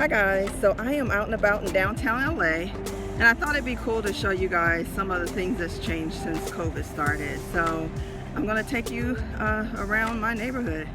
Hi guys, so I am out and about in downtown LA, and I thought it'd be cool to show you guys some of the things that's changed since COVID started. So I'm going to take you around my neighborhood.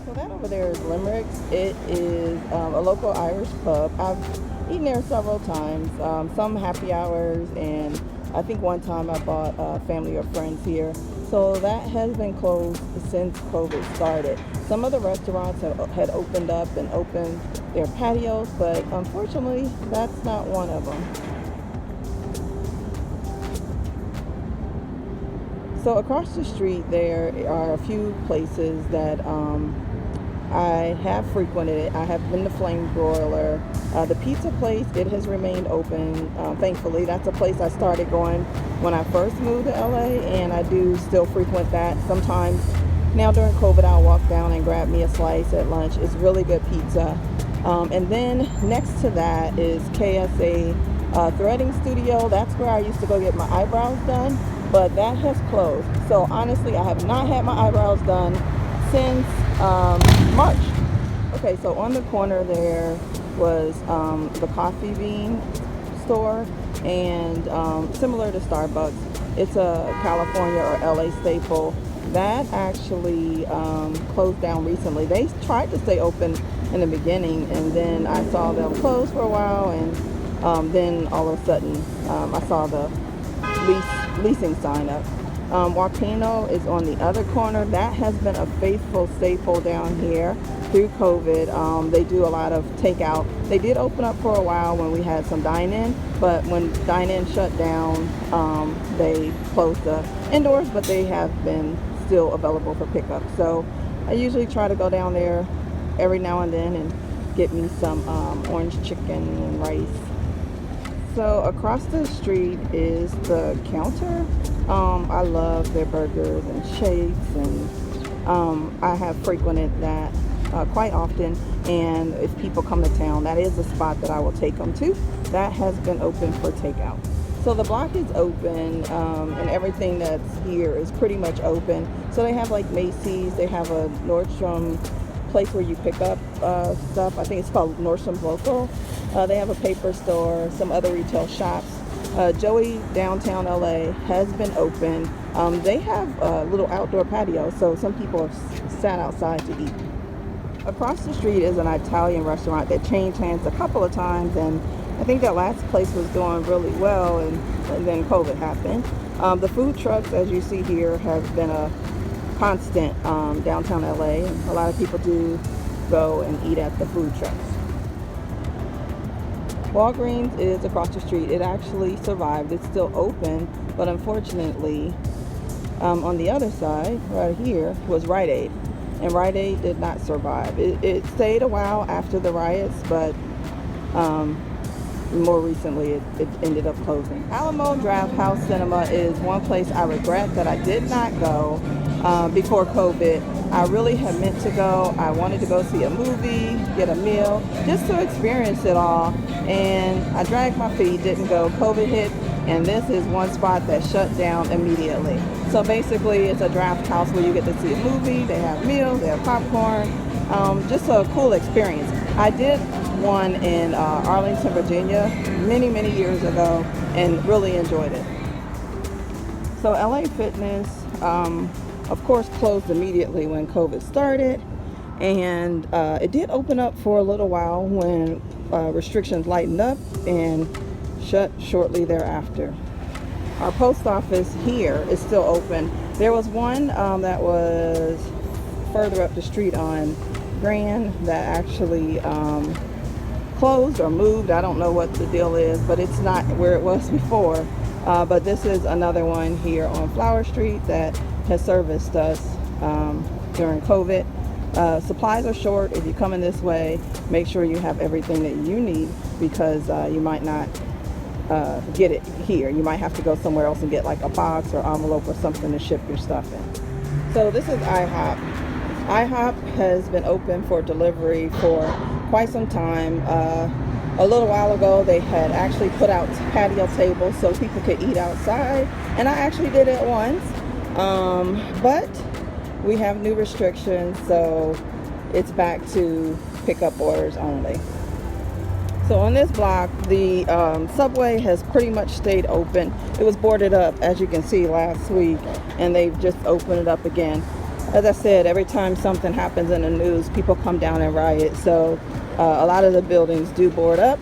So that over there is Limerick. It is a local Irish pub. I've eaten there several times, some happy hours, and I think one time I bought a family or friends here. So that has been closed since COVID started. Some of the restaurants had opened up and opened their patios, but unfortunately that's not one of them. So across the street there are a few places that I have frequented. I have been to Flame Broiler. The pizza place, it has remained open, thankfully. That's a place I started going when I first moved to LA, and I do still frequent that. Sometimes now during COVID I'll walk down and grab me a slice at lunch. It's really good pizza. And then next to that is KSA Threading Studio. That's where I used to go get my eyebrows done, but that has closed. So honestly, I have not had my eyebrows done since March. Okay, so on the corner there was the Coffee Bean store, and similar to Starbucks, it's a California or LA staple. That actually closed down recently. They tried to stay open in the beginning, and then I saw them close for a while, and then all of a sudden I saw the leasing sign up. Wakino is on the other corner. That has been a faithful staple down here through COVID. They do a lot of takeout. They did open up for a while when we had some dine-in, but when dine-in shut down, they closed the indoors, but they have been still available for pickup. So I usually try to go down there every now and then and get me some orange chicken and rice. So across the street is the Counter. I love their burgers and shakes, and I have frequented that quite often. And if people come to town, that is a spot that I will take them to. That has been open for takeout. So the block is open, and everything that's here is pretty much open. So they have like Macy's, they have a Nordstrom place where you pick up stuff. I think it's called Nordstrom Local. They have a paper store, some other retail shops. Joey downtown LA has been open. They have a little outdoor patio, so some people have sat outside to eat. Across the street is an Italian restaurant that changed hands a couple of times, and I think that last place was doing really well, and then COVID happened. The food trucks, as you see here, have been a constant downtown LA. A lot of people do go and eat at the food trucks. Walgreens is across the street. It actually survived. It's still open, but unfortunately, on the other side, right here, was Rite Aid. And Rite Aid did not survive. It stayed a while after the riots, but more recently it ended up closing. Alamo Drafthouse Cinema is one place I regret that I did not go before COVID. I really had meant to go. I wanted to go see a movie, get a meal, just to experience it all. And I dragged my feet, didn't go. COVID hit, and this is one spot that shut down immediately. So basically, it's a draft house where you get to see a movie. They have meals, they have popcorn. Just a cool experience. I did one in Arlington, Virginia, many years ago, and really enjoyed it. So LA Fitness, of course, closed immediately when COVID started, and it did open up for a little while when restrictions lightened up and shut shortly thereafter. Our post office here is still open. There was one that was further up the street on Grand that actually closed or moved. I don't know what the deal is, but it's not where it was before. But this is another one here on Flower Street that has serviced us during COVID. Supplies are short. If you come in this way, make sure you have everything that you need, because you might not get it here. You might have to go somewhere else and get like a box or envelope or something to ship your stuff in. So this is IHOP. IHOP has been open for delivery for quite some time. A little while ago, they had actually put out patio tables so people could eat outside, and I actually did it once. But we have new restrictions, so it's back to pickup orders only. So on this block, the subway has pretty much stayed open. It was boarded up, as you can see, last week, and they've just opened it up again. As I said, every time something happens in the news, people come down and riot. So a lot of the buildings do board up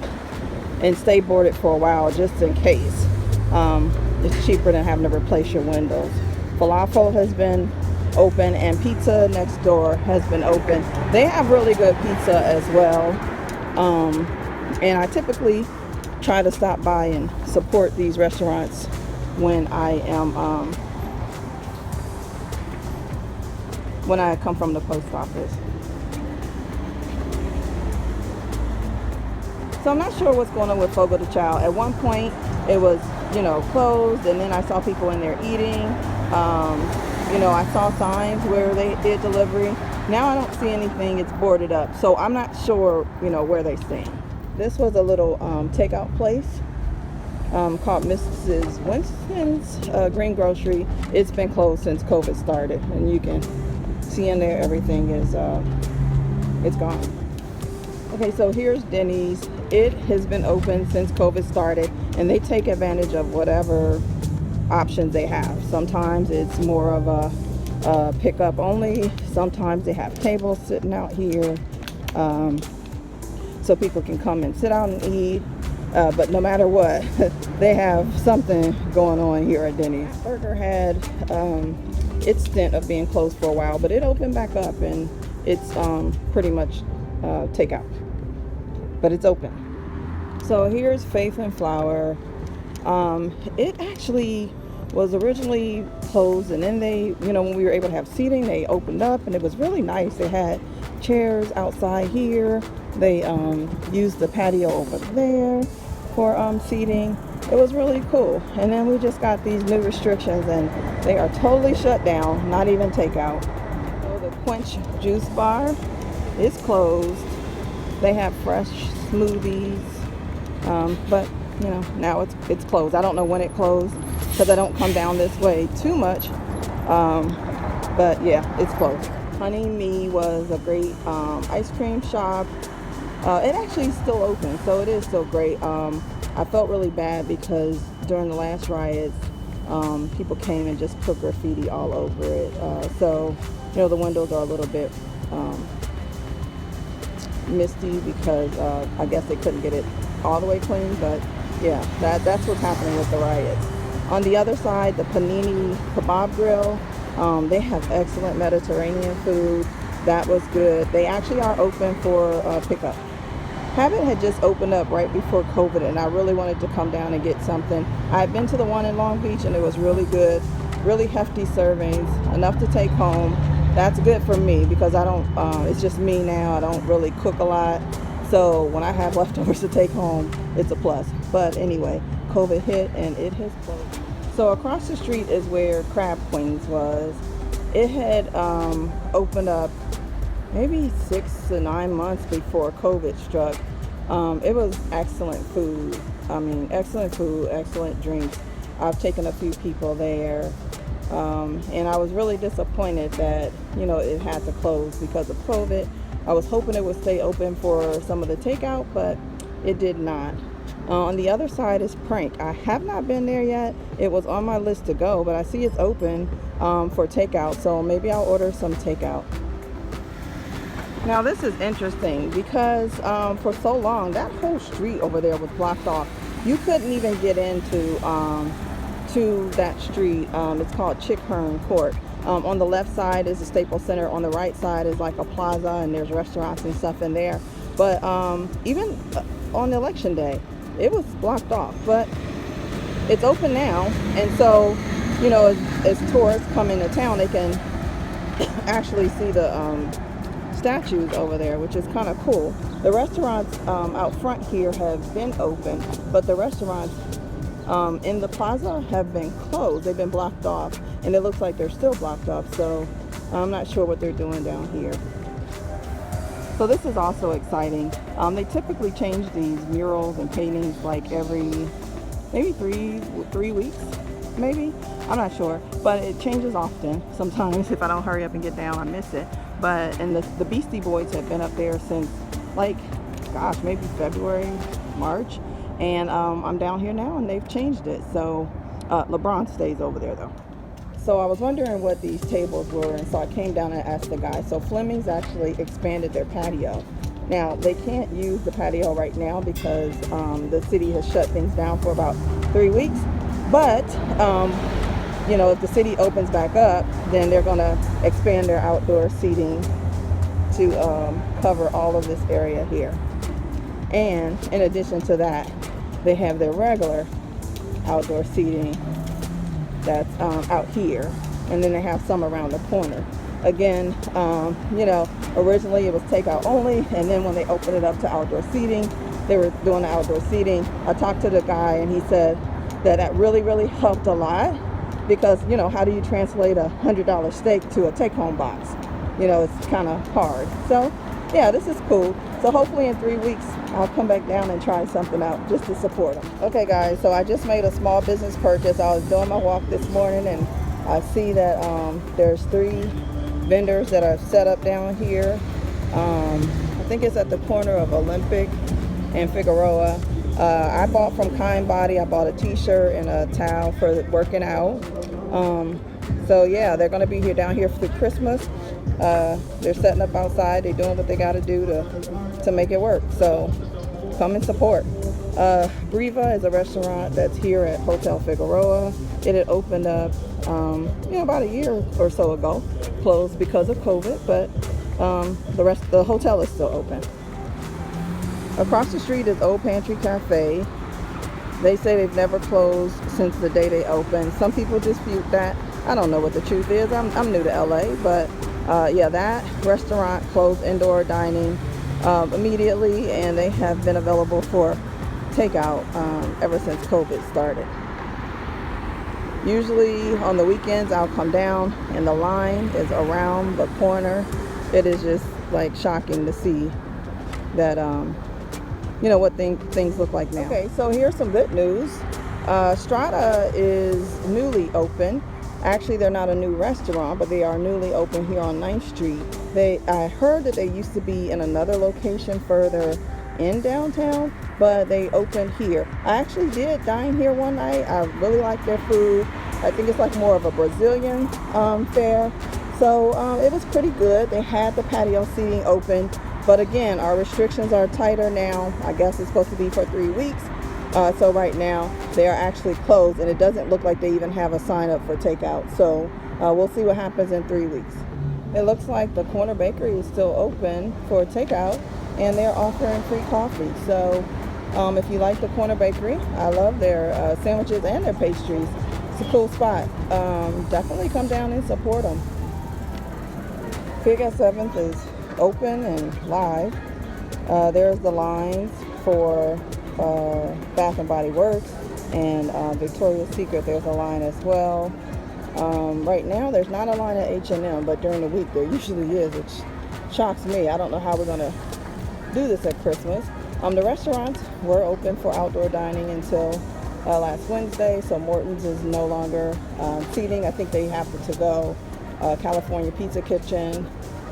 and stay boarded for a while just in case. It's cheaper than having to replace your windows. Falafel has been open, and pizza next door has been open. They have really good pizza as well. And I typically try to stop by and support these restaurants when I come from the post office. So I'm not sure what's going on with Fogo de Chao. At one point it was, closed, and then I saw people in there eating. I saw signs where they did delivery. Now I don't see anything. It's boarded up. So I'm not sure, where they stand. This was a little takeout place called Mrs. Winston's Green Grocery. It's been closed since COVID started, and you can see in there everything is it's gone. Okay, so here's Dennys. It has been open since COVID started, and they take advantage of whatever options they have. Sometimes it's more of a pickup only. Sometimes they have tables sitting out here. So people can come and sit out and eat. But no matter what, they have something going on here at Dennys. Burger had its stint of being closed for a while, but it opened back up, and it's pretty much takeout. But it's open. So here's Faith and Flower. It actually was originally closed, and then they, when we were able to have seating, they opened up, and it was really nice. They had chairs outside here. They used the patio over there for seating. It was really cool. And then we just got these new restrictions, and they are totally shut down, not even takeout. So the Quench Juice Bar is closed. They have fresh smoothies, but now it's closed. I don't know when it closed because I don't come down this way too much, but yeah, it's closed. Honey Me was a great ice cream shop. It actually is still open, so it is still great. I felt really bad because during the last riots, people came and just put graffiti all over it. So the windows are a little bit misty because I guess they couldn't get it all the way clean. But yeah, that's what's happening with the riots. On the other side, the Panini Kebab Grill, they have excellent Mediterranean food. That was good. They actually are open for pickup. Habit had just opened up right before COVID, and I really wanted to come down and get something. I had been to the one in Long Beach, and it was really good. Really hefty servings, enough to take home. That's good for me because I don't, it's just me now. I don't really cook a lot. So when I have leftovers to take home, it's a plus. But anyway, COVID hit and it has closed. So across the street is where Crab Queens was. It had opened up maybe 6 to 9 months before COVID struck. It was excellent food. Excellent food, excellent drinks. I've taken a few people there. And I was really disappointed that, it had to close because of COVID. I was hoping it would stay open for some of the takeout, but it did not. On the other side is Prank. I have not been there yet. It was on my list to go, but I see it's open for takeout, so maybe I'll order some takeout. Now this is interesting because for so long that whole street over there was blocked off. You couldn't even get into to that street. It's called Hearn Court. On the left side is the Staples Center. On the right side is like a plaza, and there's restaurants and stuff in there. But even on election day, it was blocked off. But it's open now, and so as tourists come into town, they can actually see the statues over there, which is kind of cool. The restaurants out front here have been open, but the restaurants in the plaza have been closed. They've been blocked off, and it looks like they're still blocked off, so I'm not sure what they're doing down here. So this is also exciting. They typically change these murals and paintings like every maybe three weeks, maybe. I'm not sure, but it changes often. Sometimes if I don't hurry up and get down, I miss it. And the Beastie Boys have been up there since like gosh, maybe February, March. And I'm down here now and they've changed it. So LeBron stays over there though. So I was wondering what these tables were, and so I came down and asked the guy. So Flemings actually expanded their patio. Now, they can't use the patio right now because the city has shut things down for about 3 weeks. But, you know, if the city opens back up, then they're going to expand their outdoor seating to cover all of this area here. And in addition to that, they have their regular outdoor seating that's out here, and then they have some around the corner. Again, you know, originally it was takeout only, and then when they opened it up to outdoor seating, they were doing the outdoor seating. I talked to the guy and he said that really helped a lot, because, you know, how do you translate a $100 steak to a take-home box? You know, it's kind of hard. So yeah, this is cool. So hopefully in 3 weeks I'll come back down and try something out just to support them. Okay guys, so I just made a small business purchase. I was doing my walk this morning and I see that there's 3 vendors that are set up down here. I think it's at the corner of Olympic and Figueroa. I bought from Kind Body. I bought a t-shirt and a towel for working out. So yeah, they're going to be here down here for Christmas. They're setting up outside. They're doing what they got to do to make it work. So come and support. Briva is a restaurant that's here at Hotel Figueroa. It had opened up you know, about a year or so ago, closed because of COVID, but the hotel is still open. Across the street is Old Pantry Cafe. They say they've never closed since the day they opened. Some people dispute that. I don't know what the truth is. I'm new to LA, but yeah, that restaurant closed indoor dining immediately, and they have been available for takeout ever since COVID started. Usually on the weekends I'll come down and the line is around the corner. It is just like shocking to see that you know what things look like now. Okay, so here's some good news. Strata is newly open. Actually, they're not a new restaurant, but they are newly open here on 9th Street. I heard that they used to be in another location further in downtown, but they opened here. I actually did dine here one night. I really like their food. I think it's like more of a Brazilian fare. So it was pretty good. They had the patio seating open, but again, our restrictions are tighter now. I guess it's supposed to be for 3 weeks. So right now they are actually closed, and it doesn't look like they even have a sign up for takeout. So we'll see what happens in 3 weeks. It looks like the Corner Bakery is still open for takeout, and they're offering free coffee. So if you like the Corner Bakery, I love their sandwiches and their pastries. It's a cool spot. Definitely come down and support them. Fig at 7th is open and live. There's the lines for Bath and Body Works and Victoria's Secret. There's a line as well. Right now there's not a line at H&M, but during the week there usually is, which shocks me. I don't know how we're going to do this at Christmas. The restaurants were open for outdoor dining until last Wednesday, so Morton's is no longer seating. I think they have the to-go. California Pizza Kitchen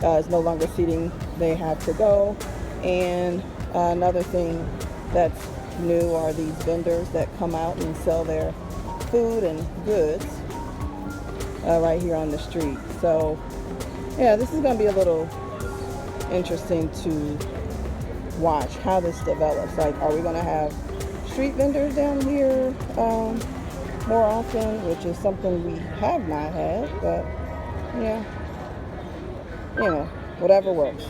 is no longer seating. They have to-go. And another thing that's new are these vendors that come out and sell their food and goods right here on the street. So yeah, this is going to be a little interesting to watch how this develops. Like, are we going to have street vendors down here more often, which is something we have not had, but yeah, you know, whatever works.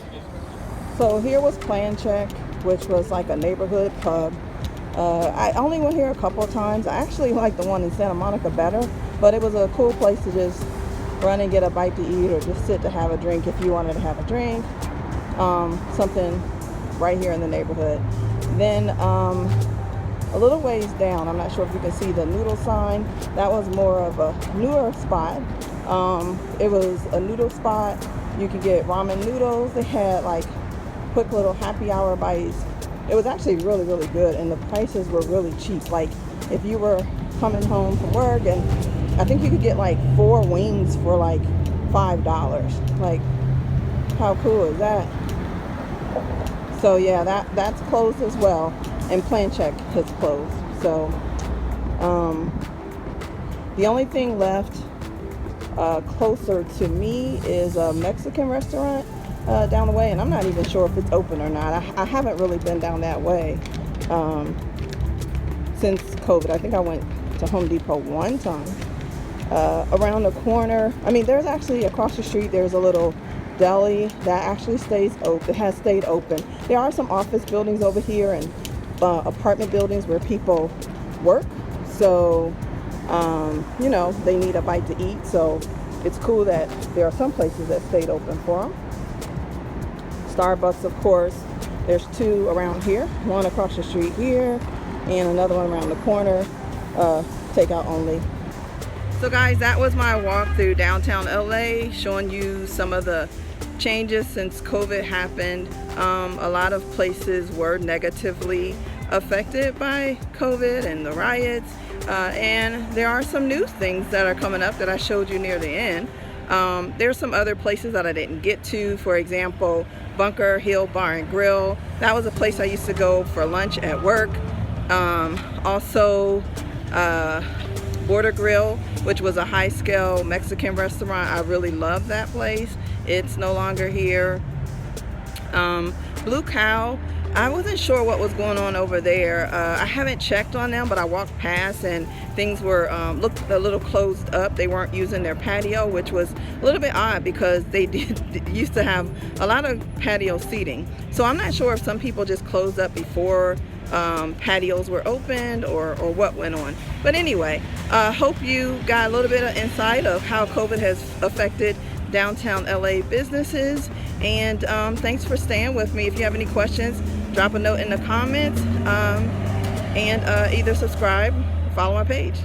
So here was Plan Check, which was like a neighborhood pub. I only went here a couple of times. I actually like the one in Santa Monica better, but it was a cool place to just run and get a bite to eat, or just sit to have a drink if you wanted to have a drink. Something right here in the neighborhood. Then a little ways down, I'm not sure if you can see the noodle sign. That was more of a newer spot. It was a noodle spot. You could get ramen noodles. They had like quick little happy hour bites. It was actually really, really good, and the prices were really cheap. Like if you were coming home from work, and I think you could get like 4 wings for like $5. Like, how cool is that? So yeah, that's closed as well, and Plan Check has closed. So the only thing left closer to me is a Mexican restaurant down the way, and I'm not even sure if it's open or not. I haven't really been down that way since COVID. I think I went to Home Depot one time. Around the corner, I mean, there's actually across the street, there's a little deli that actually stays open. It has stayed open. There are some office buildings over here and apartment buildings where people work. So, you know, they need a bite to eat. So it's cool that there are some places that stayed open for them. Starbucks, of course. There's two around here. One across the street here and another one around the corner. Takeout only. So guys, that was my walk through downtown LA, showing you some of the changes since COVID happened. A lot of places were negatively affected by COVID and the riots, and there are some new things that are coming up that I showed you near the end. There's some other places that I didn't get to. For example, Bunker Hill Bar and Grill. That was a place I used to go for lunch at work. Also Border Grill, which was a high-scale Mexican restaurant. I really love that place. It's no longer here. Blue Cow, I wasn't sure what was going on over there. I haven't checked on them, but I walked past and things were looked a little closed up. They weren't using their patio, which was a little bit odd because they used to have a lot of patio seating. So I'm not sure if some people just closed up before patios were opened or what went on. But anyway, hope you got a little bit of insight of how COVID has affected downtown LA businesses, and thanks for staying with me. If you have any questions, drop a note in the comments, and either subscribe or follow my page.